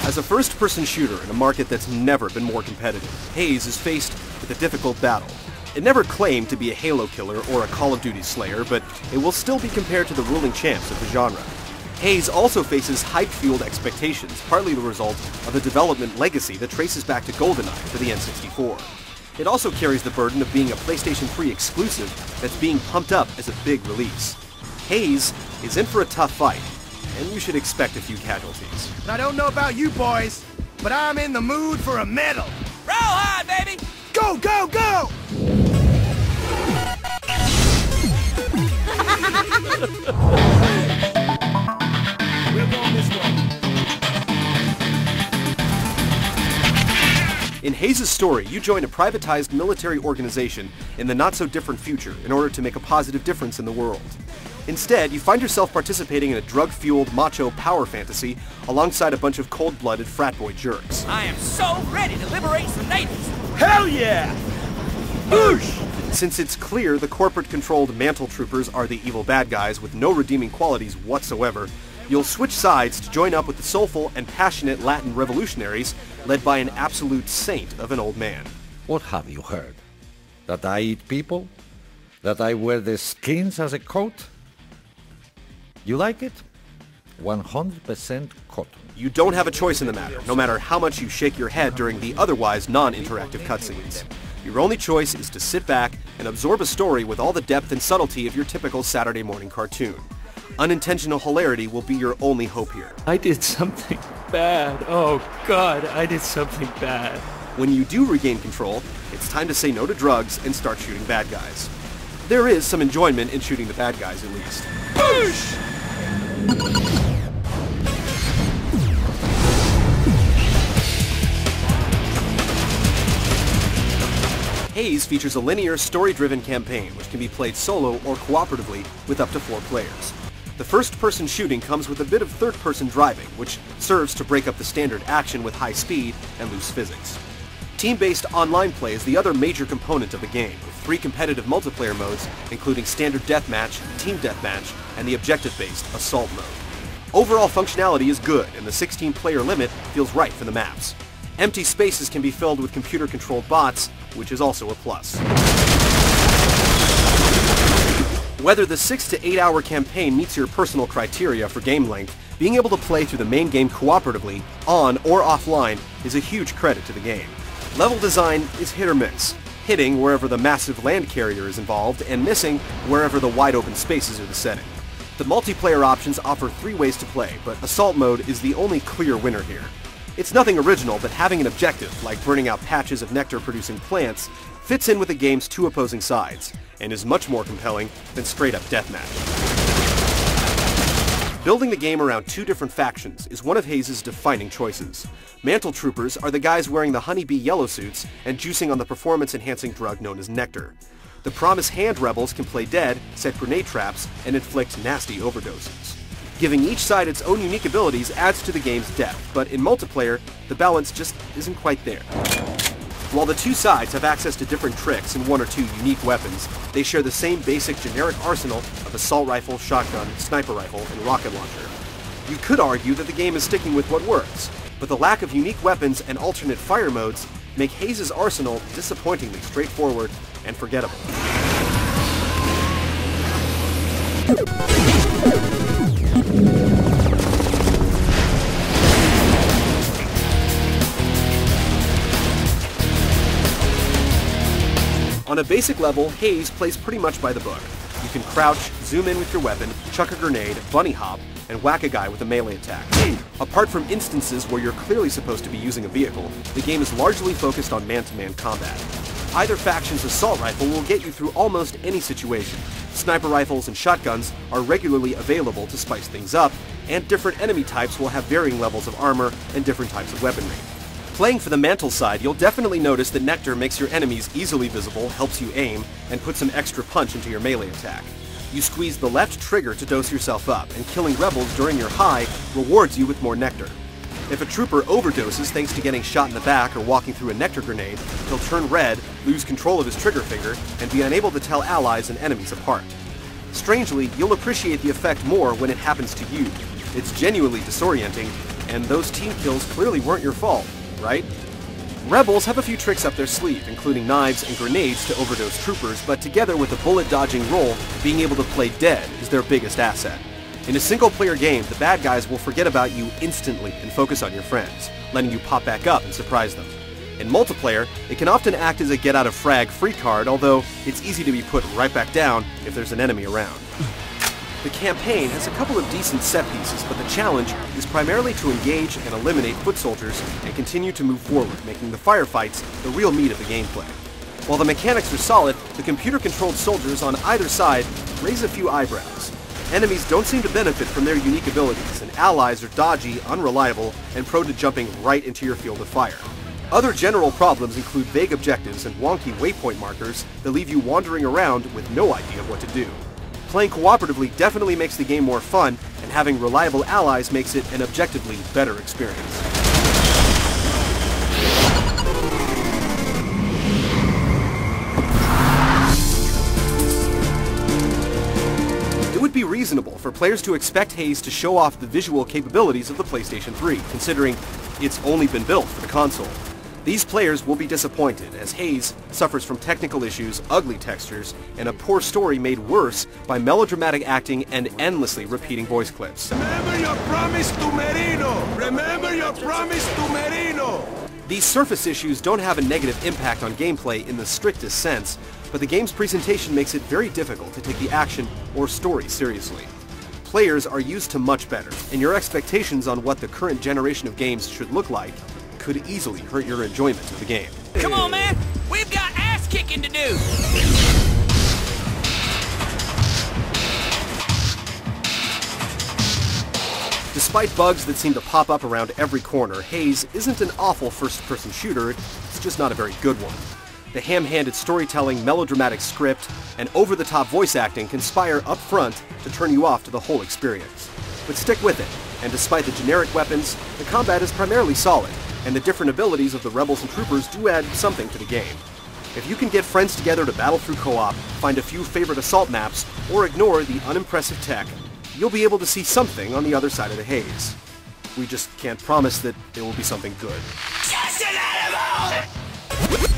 As a first-person shooter in a market that's never been more competitive, Haze is faced with a difficult battle. It never claimed to be a Halo killer or a Call of Duty slayer, but it will still be compared to the ruling champs of the genre. Haze also faces hype-fueled expectations, partly the result of a development legacy that traces back to GoldenEye for the N64. It also carries the burden of being a PlayStation 3 exclusive that's being pumped up as a big release. Haze is in for a tough fight, and you should expect a few casualties. I don't know about you boys, but I'm in the mood for a medal. Roll hard, baby! Go, go, go! We're going this way. In Haze's story, you join a privatized military organization in the not-so-different future in order to make a positive difference in the world. Instead, you find yourself participating in a drug-fueled macho power fantasy alongside a bunch of cold-blooded frat boy jerks. I am so ready to liberate some natives! Hell yeah! Boosh! Since it's clear the corporate-controlled Mantle Troopers are the evil bad guys with no redeeming qualities whatsoever, you'll switch sides to join up with the soulful and passionate Latin revolutionaries led by an absolute saint of an old man. What have you heard? That I eat people? That I wear their skins as a coat? You like it? 100% cotton. You don't have a choice in the matter, no matter how much you shake your head during the otherwise non-interactive cutscenes. Your only choice is to sit back and absorb a story with all the depth and subtlety of your typical Saturday morning cartoon. Unintentional hilarity will be your only hope here. I did something bad. Oh God, I did something bad. When you do regain control, it's time to say no to drugs and start shooting bad guys. There is some enjoyment in shooting the bad guys, at least. Boosh! Haze features a linear, story-driven campaign which can be played solo or cooperatively with up to 4 players. The first-person shooting comes with a bit of third-person driving, which serves to break up the standard action with high speed and loose physics. Team-based online play is the other major component of the game, with 3 competitive multiplayer modes, including Standard Deathmatch, Team Deathmatch, and the objective-based Assault mode. Overall functionality is good, and the 16-player limit feels right for the maps. Empty spaces can be filled with computer-controlled bots, which is also a plus. Whether the 6 to 8 hour campaign meets your personal criteria for game length, being able to play through the main game cooperatively, on or offline, is a huge credit to the game. Level design is hit or miss, hitting wherever the massive land carrier is involved and missing wherever the wide open spaces are the setting. The multiplayer options offer 3 ways to play, but Assault mode is the only clear winner here. It's nothing original, but having an objective, like burning out patches of nectar-producing plants, fits in with the game's 2 opposing sides, and is much more compelling than straight-up deathmatch. Building the game around 2 different factions is one of Haze's defining choices. Mantle Troopers are the guys wearing the honeybee yellow suits and juicing on the performance-enhancing drug known as nectar. The Promise Hand rebels can play dead, set grenade traps, and inflict nasty overdoses. Giving each side its own unique abilities adds to the game's depth, but in multiplayer, the balance just isn't quite there. While the 2 sides have access to different tricks and 1 or 2 unique weapons, they share the same basic generic arsenal of assault rifle, shotgun, sniper rifle, and rocket launcher. You could argue that the game is sticking with what works, but the lack of unique weapons and alternate fire modes make Haze's arsenal disappointingly straightforward and forgettable. On a basic level, Haze plays pretty much by the book. You can crouch, zoom in with your weapon, chuck a grenade, bunny hop, and whack a guy with a melee attack. Apart from instances where you're clearly supposed to be using a vehicle, the game is largely focused on man-to-man combat. Either faction's assault rifle will get you through almost any situation. Sniper rifles and shotguns are regularly available to spice things up, and different enemy types will have varying levels of armor and different types of weaponry. Playing for the Mantle side, you'll definitely notice that Nectar makes your enemies easily visible, helps you aim, and puts some extra punch into your melee attack. You squeeze the left trigger to dose yourself up, and killing rebels during your high rewards you with more Nectar. If a trooper overdoses thanks to getting shot in the back or walking through a Nectar grenade, he'll turn red, lose control of his trigger finger, and be unable to tell allies and enemies apart. Strangely, you'll appreciate the effect more when it happens to you. It's genuinely disorienting, and those team kills clearly weren't your fault, right? Rebels have a few tricks up their sleeve, including knives and grenades to overdose troopers, but together with a bullet-dodging role, being able to play dead is their biggest asset. In a single-player game, the bad guys will forget about you instantly and focus on your friends, letting you pop back up and surprise them. In multiplayer, it can often act as a get-out-of-frag free card, although it's easy to be put right back down if there's an enemy around. The campaign has a couple of decent set pieces, but the challenge is primarily to engage and eliminate foot soldiers and continue to move forward, making the firefights the real meat of the gameplay. While the mechanics are solid, the computer-controlled soldiers on either side raise a few eyebrows. Enemies don't seem to benefit from their unique abilities, and allies are dodgy, unreliable, and prone to jumping right into your field of fire. Other general problems include vague objectives and wonky waypoint markers that leave you wandering around with no idea what to do. Playing cooperatively definitely makes the game more fun, and having reliable allies makes it an objectively better experience. It would be reasonable for players to expect Haze to show off the visual capabilities of the PlayStation 3, considering it's only been built for the console. These players will be disappointed, as Haze suffers from technical issues, ugly textures, and a poor story made worse by melodramatic acting and endlessly repeating voice clips. Remember your promise to Merino! Remember your promise to Merino! These surface issues don't have a negative impact on gameplay in the strictest sense, but the game's presentation makes it very difficult to take the action or story seriously. Players are used to much better, and your expectations on what the current generation of games should look like could easily hurt your enjoyment of the game. Come on, man! We've got ass-kicking to do! Despite bugs that seem to pop up around every corner, Haze isn't an awful first-person shooter, it's just not a very good one. The ham-handed storytelling, melodramatic script, and over-the-top voice acting conspire up front to turn you off to the whole experience. But stick with it, and despite the generic weapons, the combat is primarily solid, and the different abilities of the rebels and troopers do add something to the game. If you can get friends together to battle through co-op, find a few favorite assault maps, or ignore the unimpressive tech, you'll be able to see something on the other side of the Haze. We just can't promise that it will be something good. Just an animal!